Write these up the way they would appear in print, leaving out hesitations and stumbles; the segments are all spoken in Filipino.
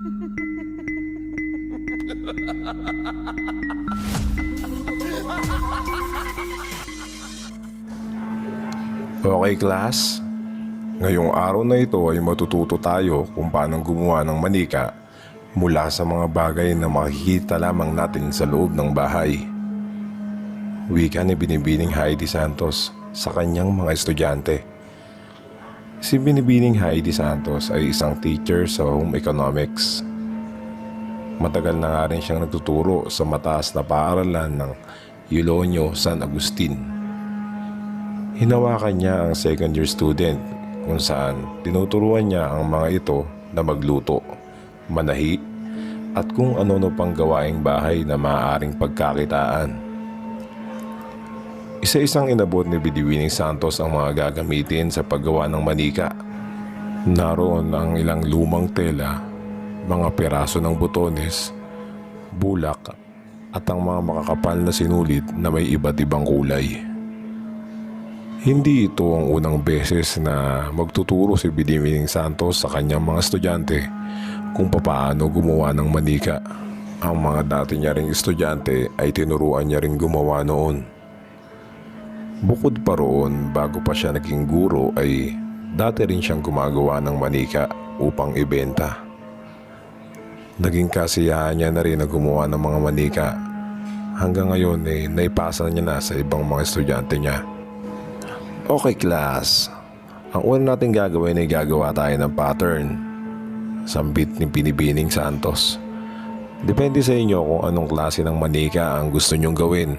Okay class, ngayong araw na ito ay matututo tayo kung paano gumawa ng manika mula sa mga bagay na makikita lamang natin sa loob ng bahay. Wika ni Binibining Heidi Santos sa kanyang mga estudyante. Si Binibining Heidi Santos ay isang teacher sa home economics. Matagal na nga rin siyang nagtuturo sa mataas na paaralan ng Eulonio San Agustin. Hinawakan niya ang second year student kung saan tinuturuan niya ang mga ito na magluto, manahi, at kung ano-ano pang gawaing bahay na maaaring pagkakitaan. Isa-isang inabot ni Binibining Santos ang mga gagamitin sa paggawa ng manika. Naroon ang ilang lumang tela, mga piraso ng butones, bulak, at ang mga makakapal na sinulit na may iba't ibang kulay. Hindi ito ang unang beses na magtuturo si Binibining Santos sa kanyang mga estudyante kung paano gumawa ng manika. Ang mga dati niya ring estudyante ay tinuruan niya ring gumawa noon. Bukod pa roon, bago pa siya naging guro ay dati rin siyang gumagawa ng manika upang ibenta. Naging kasiyahan niya na rin na gumawa ng mga manika. Hanggang ngayon ay naipasa niya na sa ibang mga estudyante niya. Okay class, ang una natin gagawin ay gagawa tayo ng pattern. Sambit ni Binibining Santos. Depende sa inyo kung anong klase ng manika ang gusto nyong gawin.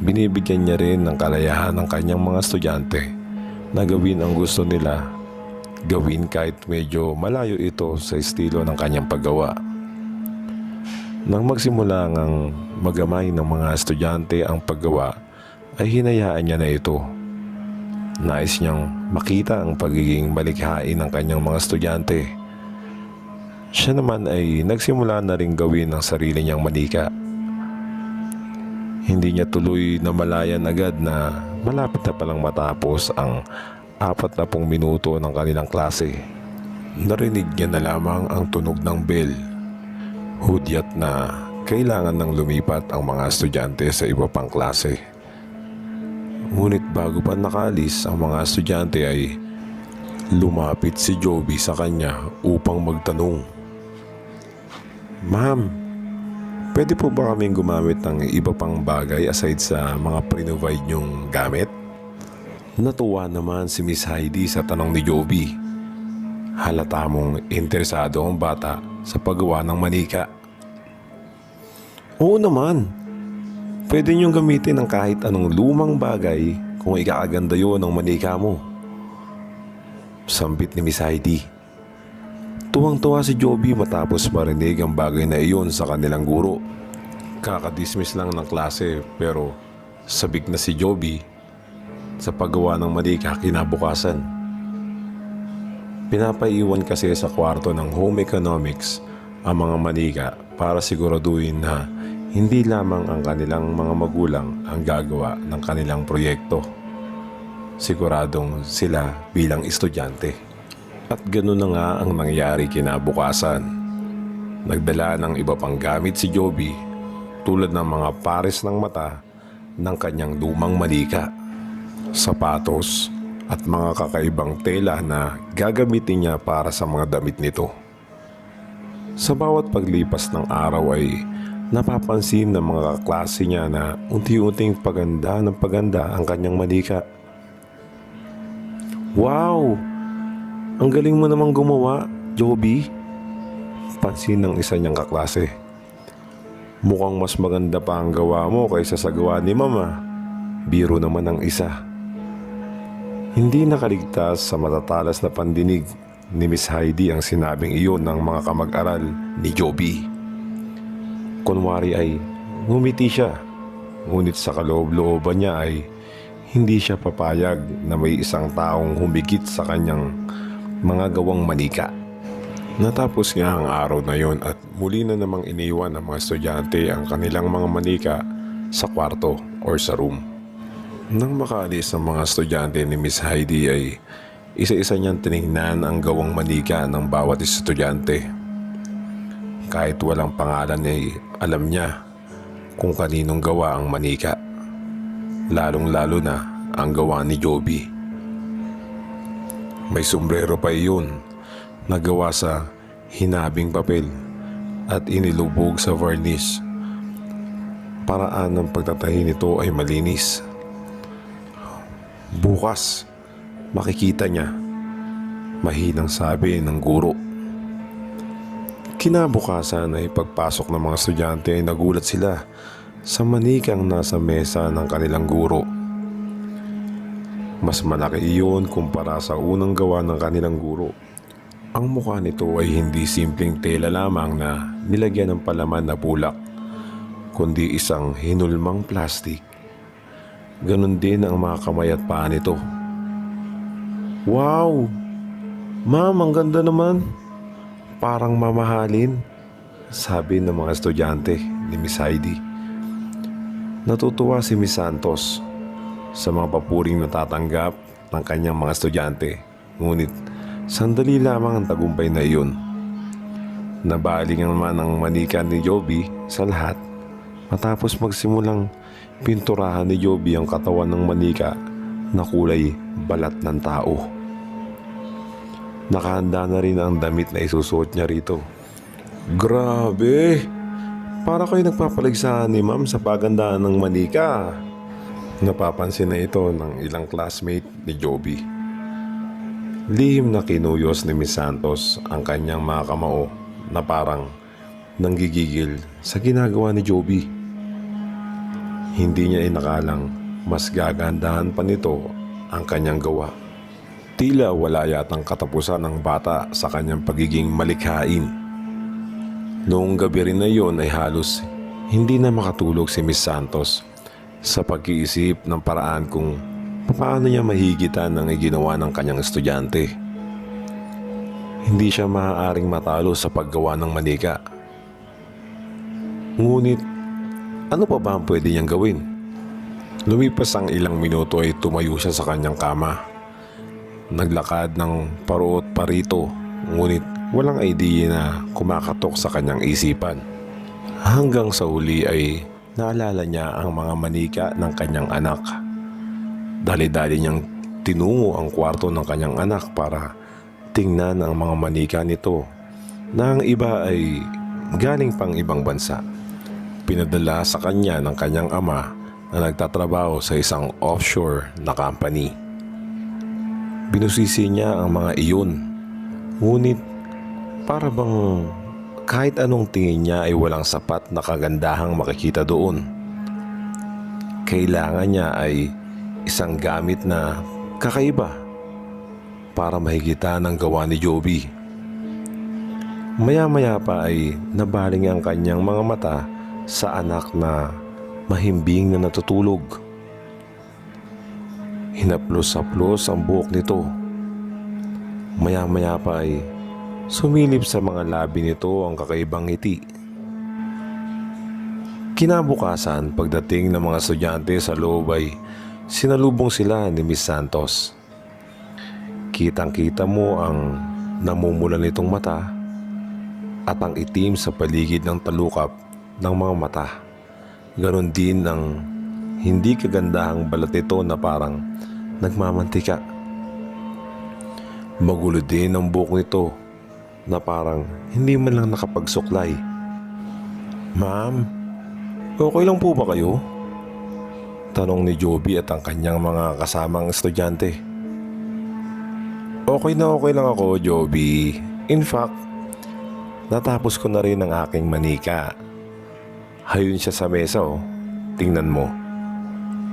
Binibigyan niya rin ng kalayahan ng kanyang mga estudyante na gawin ang gusto nila gawin kahit medyo malayo ito sa estilo ng kanyang paggawa. Nang magsimula ngang magamay ng mga estudyante ang paggawa, ay hinayaan niya na ito. Nais niyang makita ang pagiging malikhain ng kanyang mga estudyante. Siya naman ay nagsimula na rin gawin ang sarili niyang manika. Hindi niya tuloy na malayan agad na malapit na palang matapos ang 40 minuto ng kanilang klase. Narinig niya na lamang ang tunog ng bell. Hudyat na kailangan nang lumipat ang mga estudyante sa iba pang klase. Ngunit bago pa nakalis ang mga estudyante ay lumapit si Joby sa kanya upang magtanong. Ma'am, pwede po ba kaming gumamit ng iba pang bagay aside sa mga pre-provide niyong gamit? Natuwa naman si Miss Heidi sa tanong ni Joby. Halata mong interesado ang bata sa paggawa ng manika. Oo naman. Pwede niyong gamitin ang kahit anong lumang bagay kung ikakaganda yun ng manika mo. Sambit ni Miss Heidi. Tuwang-tuwa si Joby matapos marinig ang bagay na iyon sa kanilang guro. Kakadismiss lang ng klase pero sabik na si Joby sa paggawa ng manika kinabukasan. Pinapaiwan kasi sa kwarto ng home economics ang mga manika para siguraduhin na hindi lamang ang kanilang mga magulang ang gagawa ng kanilang proyekto. Siguradong sila bilang estudyante. At ganoon na nga ang nangyari kinabukasan. Nagdala ng iba pang gamit si Joby tulad ng mga pares ng mata ng kanyang lumang manika, sapatos at mga kakaibang tela na gagamitin niya para sa mga damit nito. Sa bawat paglipas ng araw ay napapansin ng mga kaklase niya na unti-unting paganda ng paganda ang kanyang manika. Wow! Ang galing mo namang gumawa, Joby. Pansin ng isa niyang kaklase. Mukhang mas maganda pa ang gawa mo kaysa sa gawa ni Mama. Biro naman ang isa. Hindi nakaligtas sa matatalas na pandinig ni Miss Heidi ang sinabing iyon ng mga kamag-aral ni Joby. Kunwari ay ngumiti siya, ngunit sa kaloob-looban niya ay hindi siya papayag na may isang taong humigit sa kanyang mga gawang manika. Natapos nga ang araw na yon at muli na namang iniwan ng mga estudyante ang kanilang mga manika sa kwarto or sa room. Nang makaalis ang mga estudyante ni Miss Heidi ay Isa-isa niyang tiningnan ang gawang manika ng bawat estudyante. Kahit walang pangalan ay alam niya kung kaninong gawa ang manika. Lalong-lalo na ang gawa ni Joby. May sombrero pa iyon na gawa sa hinabing papel at inilubog sa varnish. Paraan ng pagtatahi nito ay malinis. Bukas, makikita niya, mahinang sabi ng guro. Kinabukasan ay pagpasok ng mga estudyante ay nagulat sila sa manikang nasa mesa ng kanilang guro. Mas malaki iyon kumpara sa unang gawa ng kanilang guro. Ang mukha nito ay hindi simpleng tela lamang na nilagyan ng palaman na bulak, kundi isang hinulmang plastik. Ganon din ang mga kamay at paa nito. Wow! Ma'am, ang ganda naman. Parang mamahalin, sabi ng mga estudyante ni Miss Heidi. Natutuwa si Miss Santos sa mga papuring natatanggap ng kanyang mga estudyante. Ngunit sandali lamang ang tagumpay na iyon. Nabaling naman ang manika ni Joby sa lahat matapos magsimulang pinturahan ni Joby ang katawan ng manika na kulay balat ng tao. Nakahanda na rin ang damit na isusuot niya rito. Grabe! Para kayo nagpapaligsahan ni ma'am sa pagandaan ng manika. Napapansin na ito ng ilang classmate ni Joby. Lihim na kinuyos ni Miss Santos ang kanyang mga kamao na parang nanggigigil sa ginagawa ni Joby. Hindi niya inakalang mas gagandahan pa nito ang kanyang gawa. Tila wala yatang katapusan ng bata sa kanyang pagiging malikhain. Noong gabi rin na iyon ay halos hindi na makatulog si Miss Santos sa pag-iisip ng paraan kung paano niya mahigitan ang iginawa ng kanyang estudyante. Hindi siya maaaring matalo sa paggawa ng manika. Ngunit ano pa ba ang pwede niyang gawin? Lumipas ang ilang minuto ay tumayo siya sa kanyang kama. Naglakad ng paruot parito, ngunit walang idea na kumakatok sa kanyang isipan. Hanggang sa huli ay naalala niya ang mga manika ng kanyang anak. Dali-dali niyang tinungo ang kwarto ng kanyang anak para tingnan ang mga manika nito na ang iba ay galing pang ibang bansa. Pinadala sa kanya ng kanyang ama na nagtatrabaho sa isang offshore na company. Binusisi niya ang mga iyon. Ngunit para bang kahit anong tingin niya ay walang sapat na kagandahang makikita doon. Kailangan niya ay isang gamit na kakaiba para mahigitan ang gawa ni Joby. Maya-maya pa ay nabaling ang kanyang mga mata sa anak na mahimbing na natutulog. Hinaplos-haplos ang buhok nito. Maya-maya pa ay sumilip sa mga labi nito ang kakaibang ngiti. Kinabukasan, pagdating ng mga estudyante sa loob ay sinalubong sila ni Miss Santos. Kitang-kita mo ang namumula nitong mata at ang itim sa paligid ng talukap ng mga mata. Ganon din ang hindi kagandahang balat nito na parang nagmamantika. Magulo din ang buhok nito na parang hindi man lang nakapagsuklay. Ma'am, okay lang po ba kayo? Tanong ni Joby at ang kanyang mga kasamang estudyante. Okay lang ako, Joby. In fact, natapos ko na rin ang aking manika. Hayun siya sa mesa, oh. Tingnan mo.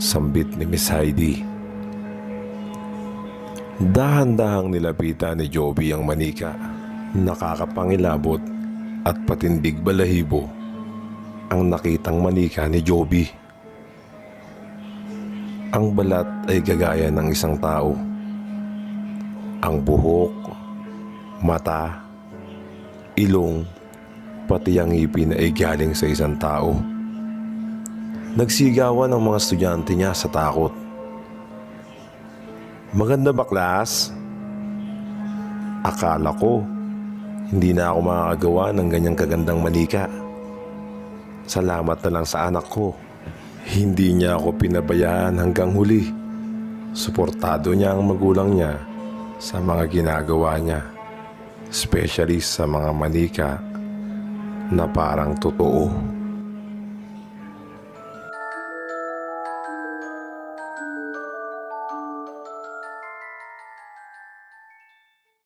Sambit ni Miss Heidi. Dahan-dahang nilapitan ni Joby ang manika. Nakakapangilabot at patindig balahibo ang nakitang manika ni Joby. Ang balat ay gagaya ng isang tao. Ang buhok, mata, ilong, pati ang ngipin ay galing sa isang tao. Nagsigawan ang mga estudyante niya sa takot. Maganda ba, class? Akala ko, hindi na ako makakagawa ng ganyang kagandang manika. Salamat na lang sa anak ko. Hindi niya ako pinabayaan hanggang huli. Suportado niya ang magulang niya sa mga ginagawa niya, especially sa mga manika na parang totoo.